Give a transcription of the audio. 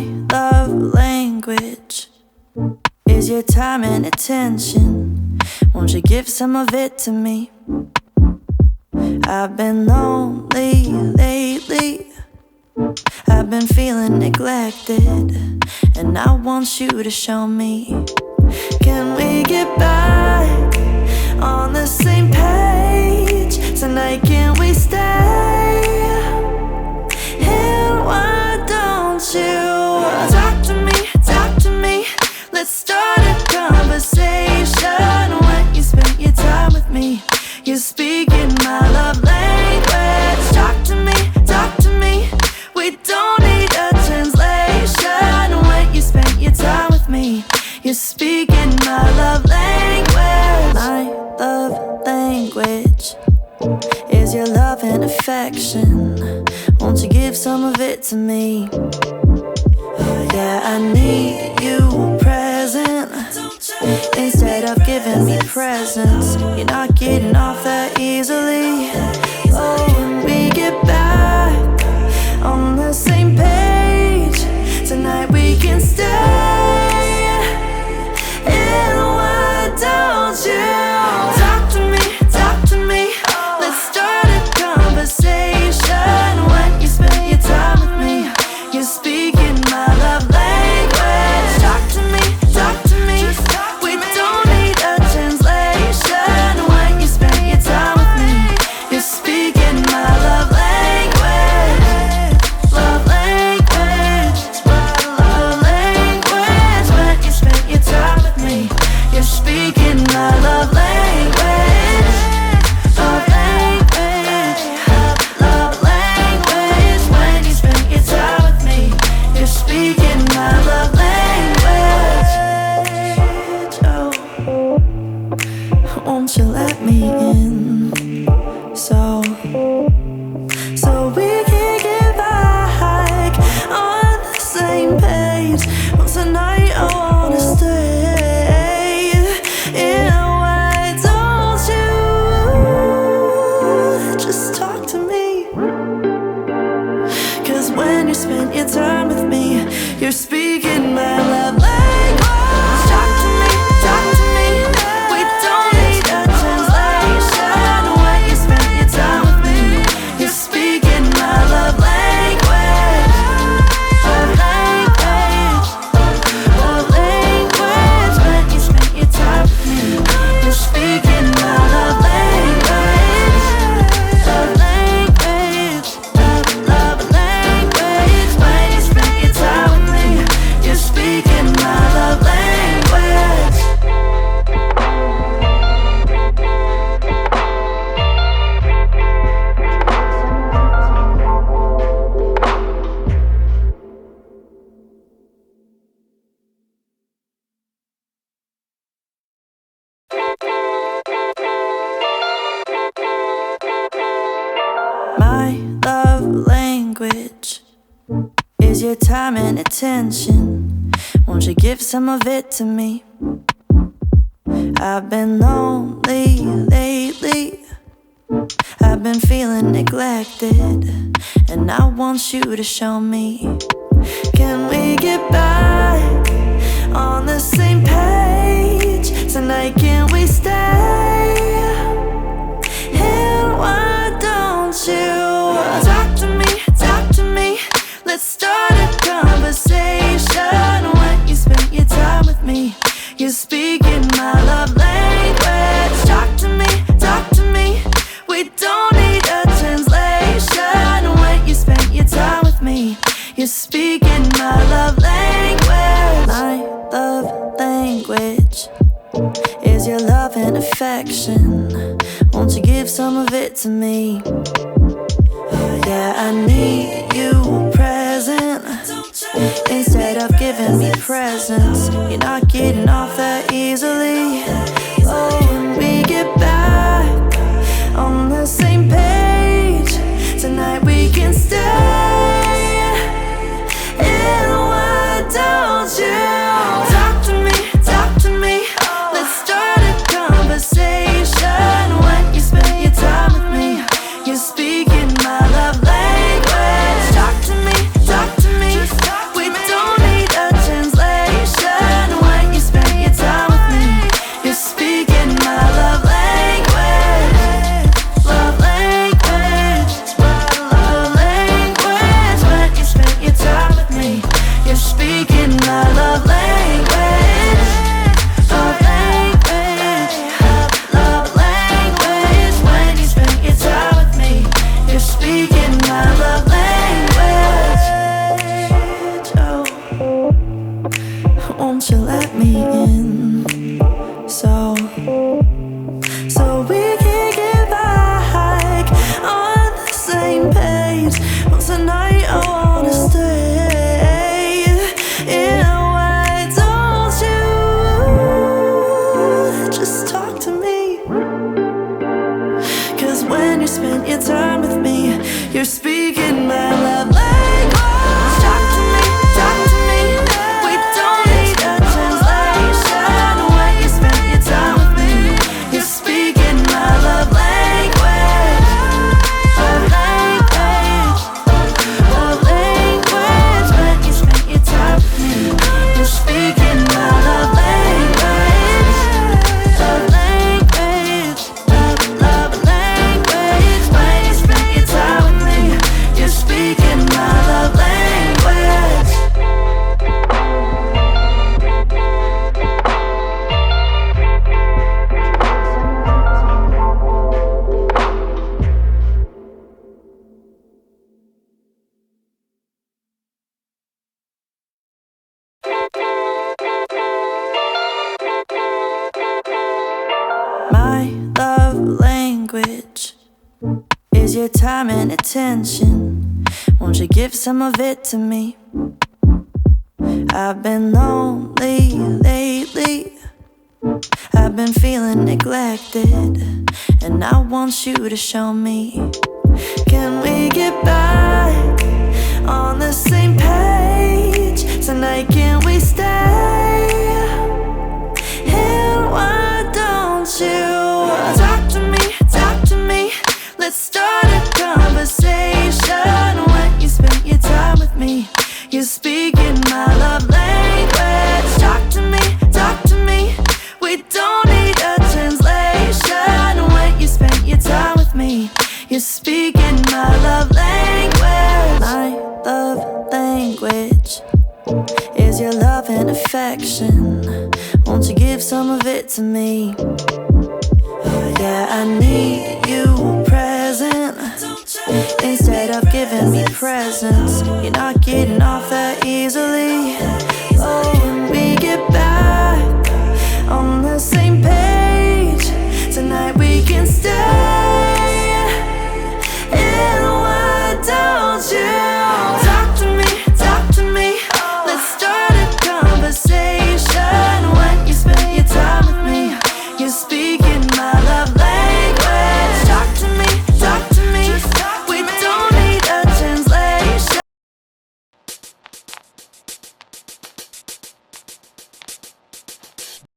My love language is your time and attention. Won't you give some of it to me? I've been lonely lately. I've been feeling neglected, and I want you to show me. Can we get back on the same page tonight? Can we stay? And why don't you talk to me? Let's start a conversation. When you spend your time with me, you're speaking my love language. Talk to me. We don't need a translation. When you spend your time with me, you're speaking my love language. My love language is your love and affection. Won't you give some of it to me? Yeah, I need you present instead of giving me presents. You're not getting off that easily. Oh, when we get back on the same page tonight, we can stay. And why don't you talk to me? Let's start a conversation. When you spend your time with me, you're speaking my love language. Talk to me. We don't need a translation. When you spend your time with me, you're speaking my love language. Love language. Love language. When you spend your time with me, you're speaking my love language. Love language. Love language. When you spend your time with me, you're speaking my love language. Oh, won't you let me in? So we can get back on the same page. Well, tonight I wanna stay. And why don't you just talk to me? 'Cause when you spend your time with me, you're speaking my love language. Talk to me. We don't need a translation. When you spend your time with me, you're speaking my love language. Love language. Love language. When you spend your time with me, you're speaking my love language. Love language. Love language. When you spend your time with me, you're speaking my love language. My love language is your time and attention. Won't you give some of it to me? I've been lonely lately. I've been feeling neglected, and I want you to show me. Can we get back on the same page tonight? Can we stay? And why don't you talk to me? Let's start a conversation. When you spend your time with me, you're speaking my love language. Talk to me. We don't need a translation. When you spend your time with me, you're speaking my love language. My love language is your love and affection. Won't you give some of it to me? Yeah, I need you present instead of giving me presents. You're not getting off that easily. Oh, when we get back on the same page tonight, we can stay. And why don't you talk to me? Let's start a conversation. When you spend your time with me, you're speaking my love language. Talk to me. We don't my love language. Love language. Love language. When you spend your time with me, you're speaking my love language. Oh, won't you let me in? So we can get back on the same page. Well, tonight I wanna stay. Yeah, why don't you just talk to me? 'Cause when you spend your time with me, you're speaking my love language. Talk to me, talk to me. We don't need a translation. When you spend your time with me, you're speaking my love language. Love language. Love language. When you spend your time with me, you're speaking my love language. Love language. Love language. When you spend your time with me, you're speaking my love language. My love language is your time and attention. Won't you give some of it to me? I've been lonely lately. I've been feeling neglected, and I want you to show me. Can we get back on the same page? Tonight can we stay? And why don't you talk to me, talk to me? Let's start a conversation. When you spend your time with me, you're speaking my love language. Talk to me, talk to me. We don't need a translation. When you spend your time with me, you're speaking my love language. My love language is your love and affection. Won't you give some of it to me? Yeah, I need you present instead of giving me presents. You're not getting off that easily.